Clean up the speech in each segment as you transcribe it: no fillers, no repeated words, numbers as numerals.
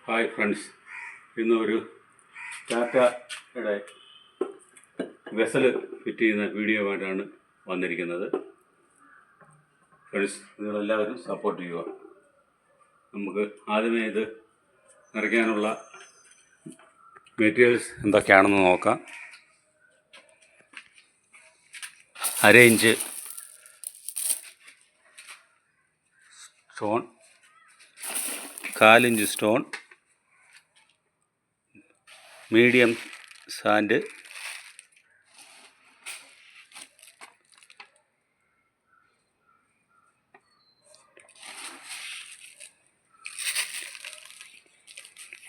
Hi friends, ഇന്ന് ഒരു ടാറ്റയുടെ വെസൽ ഫിറ്റ് ചെയ്യുന്ന വീഡിയോ ആയിട്ടാണ് വന്നിരിക്കുന്നത്. ഫ്രണ്ട്സ്, നിങ്ങളെല്ലാവരും സപ്പോർട്ട് ചെയ്യുക. നമുക്ക് ആദ്യമേ ഇത് നിറയ്ക്കാനുള്ള മെറ്റീരിയൽസ് എന്തൊക്കെയാണെന്ന് നോക്കാം. 1/2 inch stone, 1/4 inch stone, medium sand,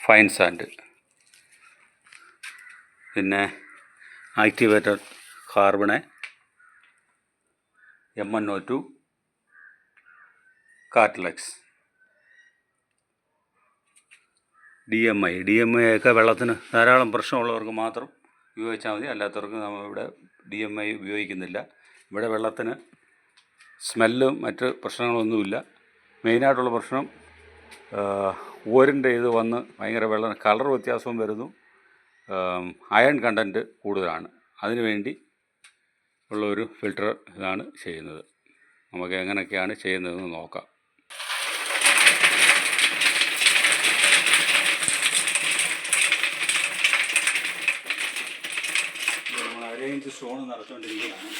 fine sand, പിന്നെ ആക്ടിവേറ്റഡ് കാർബണ്, MnO2, കാർട്ടിലക്സ്, DMI ഒക്കെ വെള്ളത്തിന് ധാരാളം പ്രശ്നമുള്ളവർക്ക് മാത്രം ഉപയോഗിച്ചാൽ മതി. അല്ലാത്തവർക്ക് നമ്മളിവിടെ DMI ഉപയോഗിക്കുന്നില്ല. ഇവിടെ വെള്ളത്തിന് സ്മെല്ലും മറ്റ് പ്രശ്നങ്ങളൊന്നുമില്ല. മെയിനായിട്ടുള്ള പ്രശ്നം ഓരിൻ്റെ ഇത് വന്ന് ഭയങ്കര വെള്ളം കളർ വ്യത്യാസവും വരുന്നു. അയൺ കണ്ടൻറ്റ് കൂടുതലാണ്. അതിനുവേണ്ടി ഉള്ളൊരു ഫിൽറ്റർ ഇതാണ് ചെയ്യുന്നത്. നമുക്ക് എങ്ങനെയൊക്കെയാണ് ചെയ്യുന്നതെന്ന് നോക്കാം. നമ്മൾ 1/2 ഇഞ്ച് സ്റ്റോൺ നിറച്ചുകൊണ്ടിരിക്കുകയാണ്.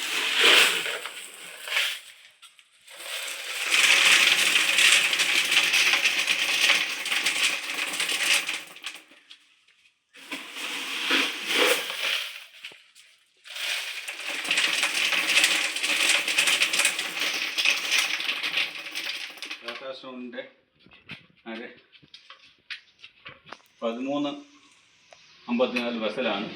സ്റ്റോണിൻ്റെ 1354 വെസലാണ്.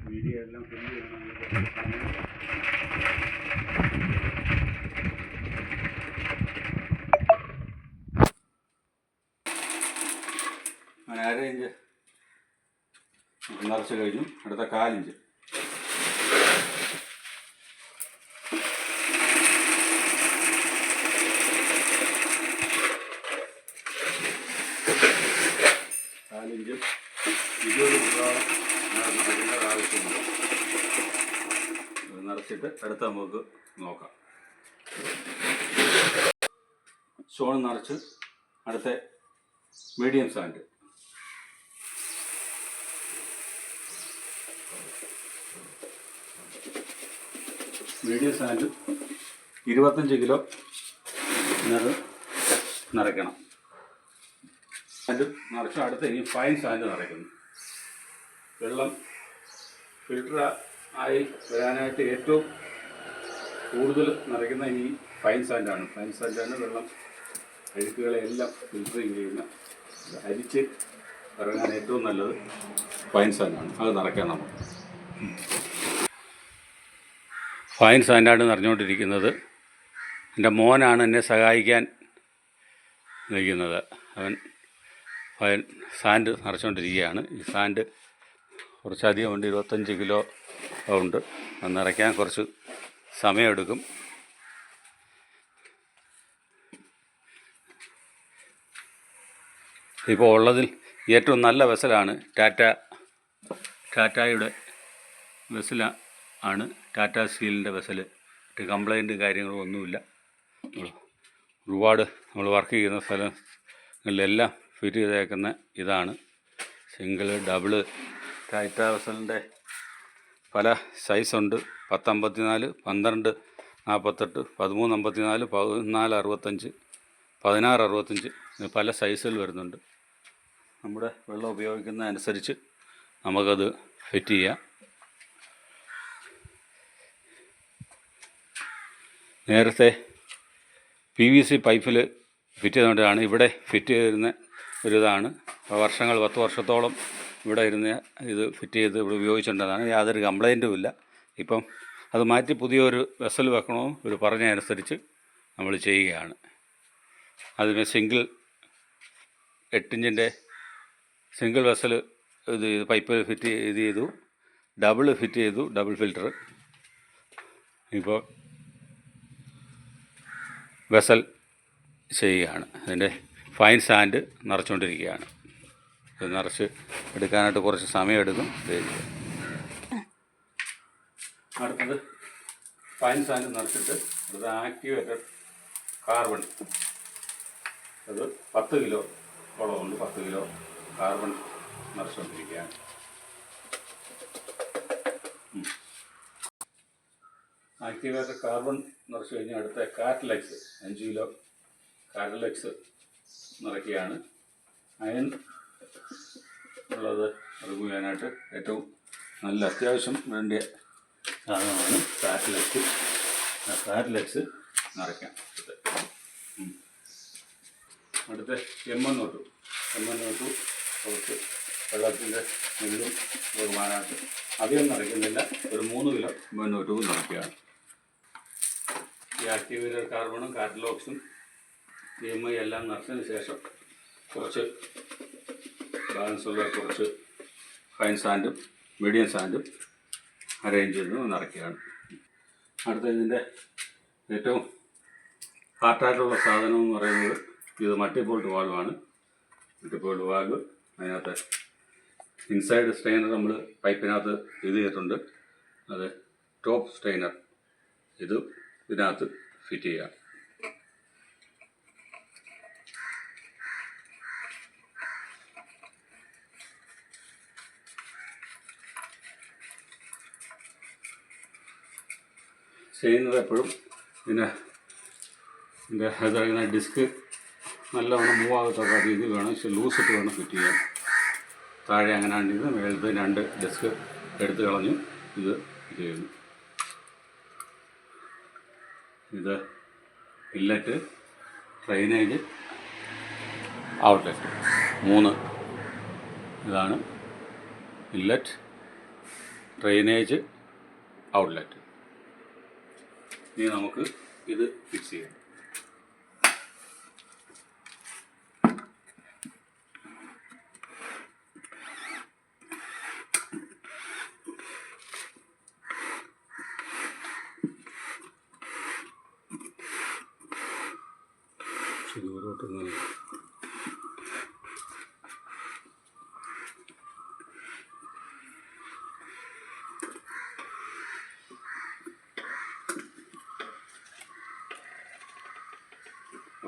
വീഡിയോ എല്ലാം ഫില്ല് ചെയ്യണം. 1/2 ഇഞ്ച് നിറച്ച് കഴിഞ്ഞു. അടുത്ത 1/4 ഇഞ്ച്. ഇഞ്ചും 20 ആവശ്യമുണ്ട്. നിറച്ചിട്ട് അടുത്ത നമുക്ക് നോക്കാം. സ്റ്റോൺ നിറച്ച് അടുത്ത medium sand, medium sand 25 kilo നിറയ്ക്കണം. സാൻഡ് നിറച്ച് അടുത്ത് ഇനി ഫൈൻ സാൻഡ് നിറയ്ക്കുന്നു. വെള്ളം ഫിൽട്ടർ ആയി വരാനായിട്ട് ഏറ്റവും കൂടുതൽ നിറയ്ക്കുന്ന ഇനി ഫൈൻ സാൻഡാണ്. ഫൈൻ സാൻഡാണ് വെള്ളം അഴുക്കുകളെല്ലാം ഫിൽറ്ററിങ് ചെയ്യുന്ന, അരിച്ച് ഇറങ്ങാൻ ഏറ്റവും നല്ലത് ഫൈൻ സാൻഡാണ്. അത് നിറയ്ക്കാൻ നമുക്ക് ഫൈൻ സാൻഡാണ് നിറഞ്ഞുകൊണ്ടിരിക്കുന്നത്. എൻ്റെ മോനാണ് എന്നെ സഹായിക്കാൻ നിൽക്കുന്നത്. അവൻ ഫൈൻ സാൻഡ് നിറച്ചുകൊണ്ടിരിക്കുകയാണ്. ഈ സാൻഡ് കുറച്ചധികം ഉണ്ട്, 25 കിലോ ഉണ്ട്. അത് നിറയ്ക്കാൻ കുറച്ച് സമയമെടുക്കും. ഇപ്പോൾ ഉള്ളതിൽ ഏറ്റവും നല്ല വെസലാണ് ടാറ്റയുടെ വെസൽ ആണ്. ടാറ്റ സ്റ്റീലിൻ്റെ വെസൽ. കംപ്ലൈൻറ്റ് കാര്യങ്ങളും ഒന്നുമില്ല. ഒരുപാട് നമ്മൾ വർക്ക് ചെയ്യുന്ന സ്ഥലങ്ങളിലെല്ലാം ഫിറ്റ് ചെയ്തേക്കുന്ന ഇതാണ്. സിംഗിൾ, ഡബിള് ടാറ്റ വെസലിൻ്റെ പല സൈസുണ്ട്. 1054, 1248, 1354, 1465, 1665 പല സൈസിൽ വരുന്നുണ്ട്. നമ്മുടെ വെള്ളം ഉപയോഗിക്കുന്ന അനുസരിച്ച് നമുക്കത് ഫിറ്റ് ചെയ്യാം. നേരത്തെ PVC പൈപ്പിൽ ഫിറ്റ് ചെയ്തുകൊണ്ടാണ് ഇവിടെ ഫിറ്റ് ചെയ്തിരുന്ന ഒരിതാണ്. വർഷങ്ങൾ 10 വർഷത്തോളം ഇവിടെ ഇരുന്ന് ഇത് ഫിറ്റ് ചെയ്ത് ഇവിടെ ഉപയോഗിച്ചിട്ടുള്ളതാണ്. യാതൊരു കംപ്ലൈൻറ്റും ഇല്ല. ഇപ്പം അത് മാറ്റി പുതിയൊരു വെസൽ വെക്കണോ ഒരു പറഞ്ഞതനുസരിച്ച് നമ്മൾ ചെയ്യുകയാണ്. അതിന് സിംഗിൾ 8 ഇഞ്ചിൻ്റെ സിംഗിൾ വെസൽ ഇത് പൈപ്പ് ഫിറ്റ് ചെയ്തു, ഡബിൾ ഫിറ്റ് ചെയ്തു, ഡബിൾ ഫിൽറ്റർ. ഇപ്പോൾ വെസൽ ചെയ്യുകയാണ്. അതിൻ്റെ ഫൈൻ സാൻഡ് നിറച്ചുകൊണ്ടിരിക്കുകയാണ്. ഇത് നിറച്ച് എടുക്കാനായിട്ട് കുറച്ച് സമയമെടുക്കും. അടുത്തത് ഫൈൻ സാൻഡ് നിറച്ചിട്ട് അടുത്ത ആക്ടിവേറ്റഡ് കാർബൺ, അത് 10 കിലോ ഉണ്ട്. 10 കിലോ കാർബൺ നിറച്ചുകൊണ്ടിരിക്കുകയാണ്. ആക്ടിവേറ്റഡ് കാർബൺ നിറച്ച് കഴിഞ്ഞാൽ അടുത്ത കാറ്റലക്സ് 5 കിലോ കാറ്റലക്സ് നിറയ്ക്കുകയാണ്. അയൺ ഉള്ളത് റിമൂവ് ചെയ്യാനായിട്ട് ഏറ്റവും നല്ല അത്യാവശ്യം വേണ്ടിയ സാധനമാണ് കാറ്റലക്സ്. കാറ്റലക്സ് നിറയ്ക്കാം. അടുത്ത എമ്മന്നോട്ടു കുറച്ച് വെള്ളത്തിൻ്റെ നെല്ലും ബഹുമാനമായിട്ട് അധികം നിറയ്ക്കുന്നില്ല. ഒരു 3 കിലോ എമ്മന്നോട്ടും നിറയ്ക്കുകയാണ്. ഈ ആക്ടിവേറ്റഡ് കാർബണും കാറ്റലോക്സും DMI എല്ലാം നിറച്ചതിന് ശേഷം കുറച്ച് ബാലൻസുള്ള കുറച്ച് ഫൈൻ സാൻഡും മീഡിയം സാൻഡും അറേഞ്ച് ചെയ്ത് നിറയ്ക്കുകയാണ്. അടുത്ത ഇതിൻ്റെ ഏറ്റവും ഹാർട്ടായിട്ടുള്ള സാധനം എന്ന് പറയുന്നത് ഇത് മൾട്ടിപോൾട്ട് വാൾവാണ്. മൾട്ടിപോൾട്ട് വാൾവ് അതിനകത്ത് ഇൻസൈഡ് സ്ട്രെയിനർ നമ്മൾ പൈപ്പിനകത്ത് ഇത് ചെയ്തിട്ടുണ്ട്. അത് ടോപ്പ് സ്ട്രെയിനർ ഇത് ഇതിനകത്ത് ഫിറ്റ് ചെയ്യുക. ചെയ്യുന്നത് എപ്പോഴും ഇതിൻ്റെ അതിങ്ങനെ ഡിസ്ക് നല്ലവണ്ണം മൂവ് ആകത്തക്ക രീതിയിൽ വേണം, പക്ഷെ ലൂസിട്ട് വേണം ഫിറ്റ് ചെയ്യാൻ. താഴെ അങ്ങനെയാണ് ഇത് മേളത്തെ 2 ഡിസ്ക് എടുത്ത് കളഞ്ഞ് ഇത് ചെയ്യുന്നു. ഇത് ഇല്ലറ്റ്, ഡ്രെയിനേജ്, ഔട്ട്ലെറ്റ് 3 ഇതാണ്. Inlet, drainage, outlet. ഇനി നമുക്ക് ഇത് ഫിക്സ് ചെയ്യാം.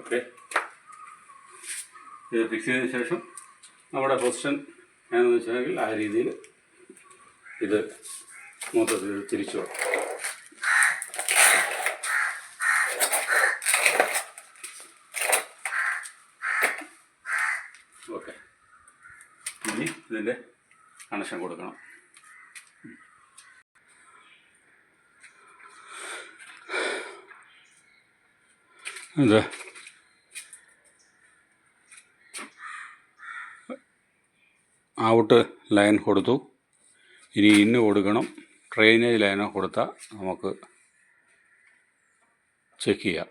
ഓക്കെ, ഇത് ഫിക്സ് ചെയ്തതിന് ശേഷം നമ്മുടെ പൊസിഷൻ എന്ന് വെച്ചിട്ടുണ്ടെങ്കിൽ ആ രീതിയിൽ ഇത് മൊത്തത്തിൽ തിരിച്ചു വരും. ഓക്കെ, ഇനി ഇതിൻ്റെ കണക്ഷൻ കൊടുക്കണം. ഇത് ഔട്ട് ലൈൻ കൊടുത്തു. ഇനി ഇന്ന് കൊടുക്കണം. ഡ്രെയിനേജ് ലൈനോ കൊടുത്താൽ നമുക്ക് ചെക്ക് ചെയ്യാം.